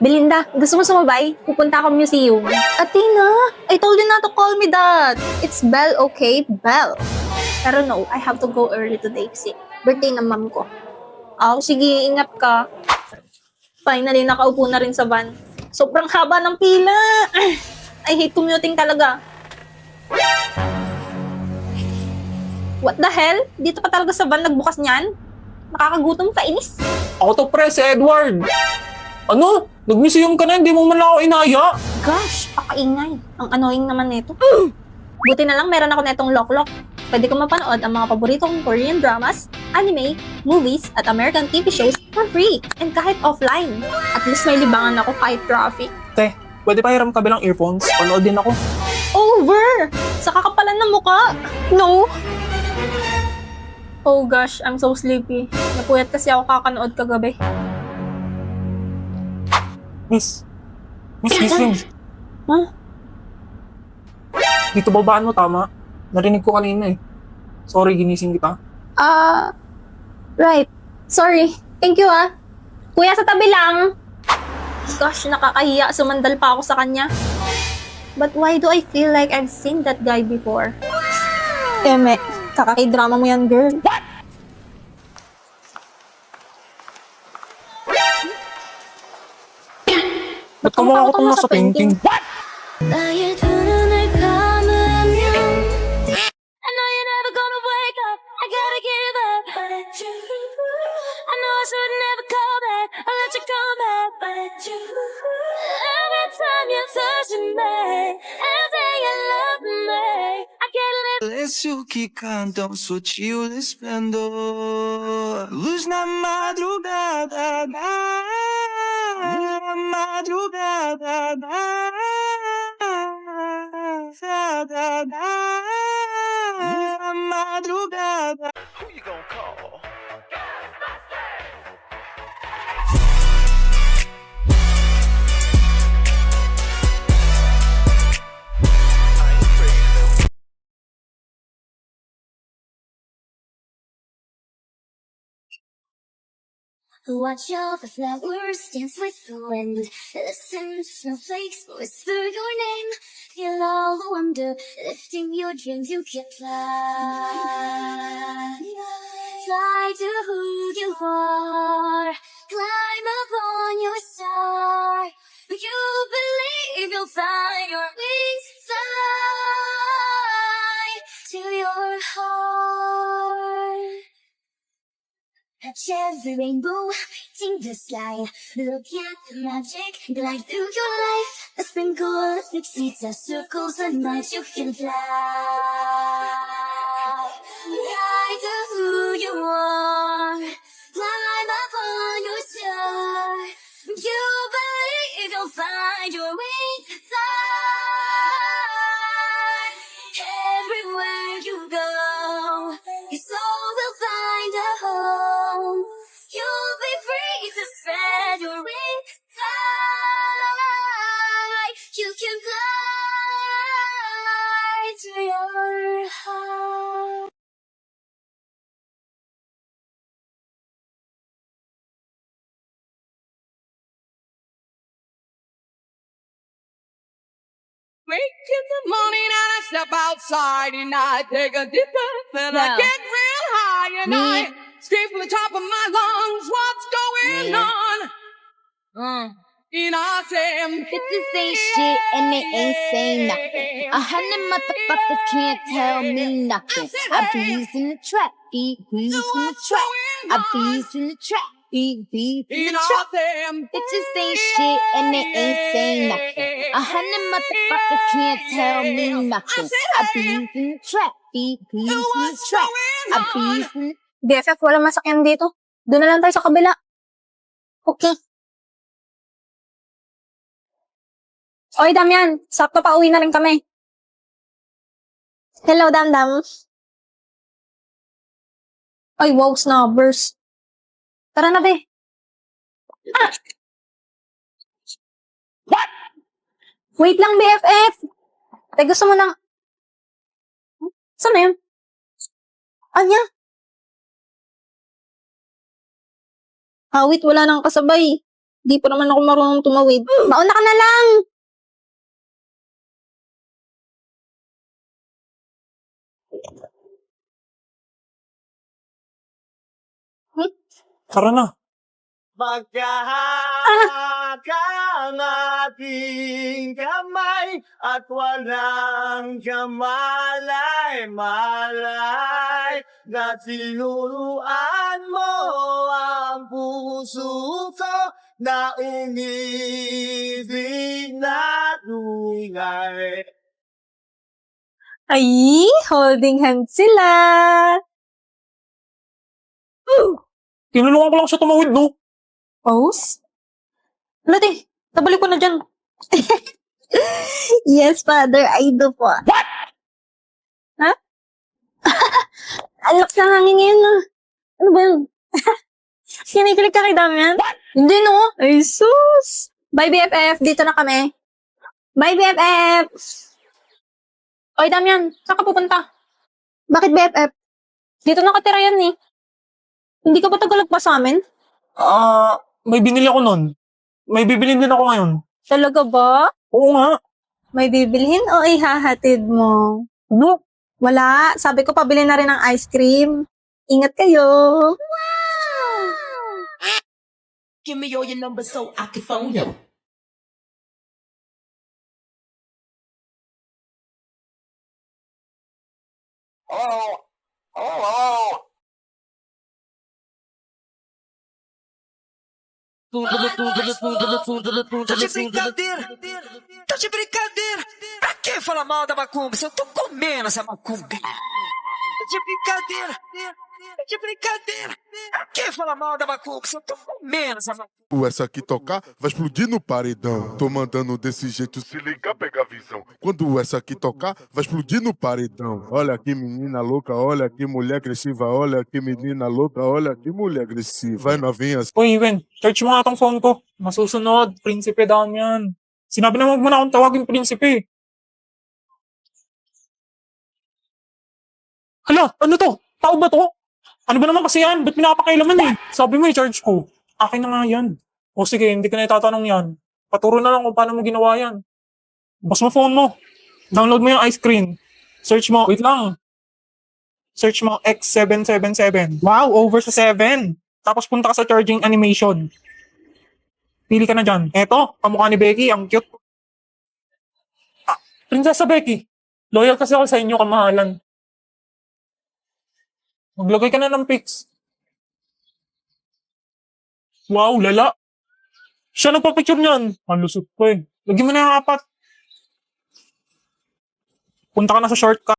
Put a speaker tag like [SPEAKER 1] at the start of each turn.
[SPEAKER 1] Belinda, gusto mo sumabay? Pupunta ako museum. Athena, I told you not to call me that. It's Belle, okay? Belle. Pero no, I have to go early today kasi birthday ng mom ko. Sige, ingat ka. Finally, nakaupo na rin sa van. Sobrang haba ng pila. I hate commuting talaga. What the hell? Dito pa talaga sa van nagbukas niyan? Nakakagutom, kainis.
[SPEAKER 2] Ako to pre, si Edward. Ano? Nag-museum ka na, hindi mo man lang ako inaya.
[SPEAKER 1] Gosh, pakaingay. Ang annoying naman nito. Buti na lang meron ako netong lock-lock. Pwede ko mapanood ang mga paboritong Korean dramas, anime, movies, at American TV shows for free. And kahit offline. At least may libangan ako kahit traffic.
[SPEAKER 2] Te, pwede pa hiram ka bilang earphones? Panood din ako.
[SPEAKER 1] Over! Sa kakapalan ng muka. No! Oh gosh, I'm so sleepy. Napuyat kasi ako kakanood kagabi.
[SPEAKER 2] Miss, miss.
[SPEAKER 1] Huh?
[SPEAKER 2] Dito babaan mo, tama? Narinig ko kanina eh. Sorry, ginising kita.
[SPEAKER 1] Right. Sorry. Thank you Kuya, sa tabi lang. Gosh, nakakahiya. Sumandal pa ako sa kanya. But why do I feel like I've seen that guy before? Eme, kakaki-drama mo yan, girl.
[SPEAKER 2] Ba't ka makakatong nasa painting?
[SPEAKER 3] 나의 두 눈을 감으면 I know you're never gonna wake up I gotta give up But I do I know I should never call back Or let you come back But I do Every time you touch me And say you love me I can't live
[SPEAKER 4] Silêncio que cantam sutil esplendor Luz na madrugada madrugada madrugada Who you gonna call?
[SPEAKER 3] Watch all the flowers dance with the wind. Listen to snowflakes whisper your name. Feel all the wonder lifting your dreams. You can fly, fly to who you are. Climb upon your star. You believe you'll find your wings. Fly to your heart. Touch every rainbow, painting the sky. Look at the magic, glide through your life. A sprinkle of big seeds, a circles of night. You can fly, fly to who you are. Climb upon your star. You believe you'll find your wings. Fly everywhere you go. Your soul will find a home. You'll be free to spread your wings. Fly. You can fly to your heart.
[SPEAKER 5] Wake in the morning and I step outside and I take a deep breath and I
[SPEAKER 3] Yeah.
[SPEAKER 5] get real high and I scream from the top of my lungs, what's going on? And I say,
[SPEAKER 3] Bitches ain't shit and they ain't saying nothing. 100 motherfuckers can't tell me nothing. I be in the trap, beat in the trap. I be in the trap, beat in the
[SPEAKER 5] and I
[SPEAKER 3] trap.
[SPEAKER 5] say,
[SPEAKER 3] Bitches ain't shit and they ain't saying nothing. 100 motherfuckers can't tell me nothing. I be in the trap, beat in the trap. I be in
[SPEAKER 1] BFF, walang masakyan dito. Doon na lang tayo sa kabila. Okay. Oy, Damian. Sakto pa uwi na rin kami. Hello, Damdam. Ay, wow, snubbers. Tara na, be. What? Wait lang, BFF. Tay, gusto mo ng... Saan na yun? Anya? Awit, wala nang kasabay. Di pa naman ako marunong tumawid. Mauna ka na lang!
[SPEAKER 2] Tara na.
[SPEAKER 4] Magkahakang ating kamay at walang kamalay-malay na tinuruan mo ang puso ko na umibig na tunay.
[SPEAKER 1] Ay, holding hands sila!
[SPEAKER 2] Tinulungan ko lang siya tumawid, no?
[SPEAKER 1] Pose? Wala, te. Tabalik ko na dyan. Yes, Father. I do po. What? Ha? Alak sa hangin ngayon, na. Ano ba yun? Kinikilig ka kay Damian? Hindi, no? Ay, sus! Bye, BFF. Dito na kami. Bye, BFF! Oy, Damian. Saan ka pupunta? Bakit, BFF? Dito nakatira yan, eh. Hindi ka ba tagalog pa sa amin?
[SPEAKER 2] May binili ako nun. May bibilin din ako ngayon.
[SPEAKER 1] Talaga ba?
[SPEAKER 2] Oo nga.
[SPEAKER 1] May bibilhin o ihahatid mo?
[SPEAKER 2] Ano?
[SPEAKER 1] Wala. Sabi ko, pabili na rin ng ice cream. Ingat kayo.
[SPEAKER 5] Give me all your numbers so I can phone you.
[SPEAKER 4] Tá de brincadeira? Tá de brincadeira? Pra que falar mal da macumba se eu tô comendo essa macumba? Tá de brincadeira? Tá de brincadeira? Pra que falar mal da macumba se eu tô comendo essa macumba?
[SPEAKER 6] Essa aqui tocar, vai explodir no paredão. Tô mandando desse jeito, se ligar, pega a visão. Quando essa aqui tocar, vai explodir no paredão. Olha que menina louca, olha que mulher agressiva. Olha que menina louca, olha que mulher agressiva. Vai novinha.
[SPEAKER 2] Uy, Wen, charge mo nga tong phone ko. Masusunod, prinsipe Damian. Sinabi na wag mo na akong tawagin prinsipe. Hala, ano to? Tao ba to? Ano ba naman kasi yan? Ba't pinapakailaman eh? Sabi mo i-charge ko. Akin na nga yan. O sige, hindi ka na itatanong yan. Paturo na lang kung paano mo ginawa yan. Bus mo phone mo. Download mo yung ice cream. Search mo, wait lang. Search mo X777. Wow, over sa 7. Tapos punta ka sa charging animation. Pili ka na dyan. Eto, kamukha ni Becky, ang cute. Ah, Prinsesa Becky. Loyal kasi ako sa inyo, kamahalan. Maglagay ka na ng pics. Wow, lala. Siya nagpa-picture niyan. Ang lusot ko eh. Lagyan mo na yung apat. Punta ka na sa shortcut.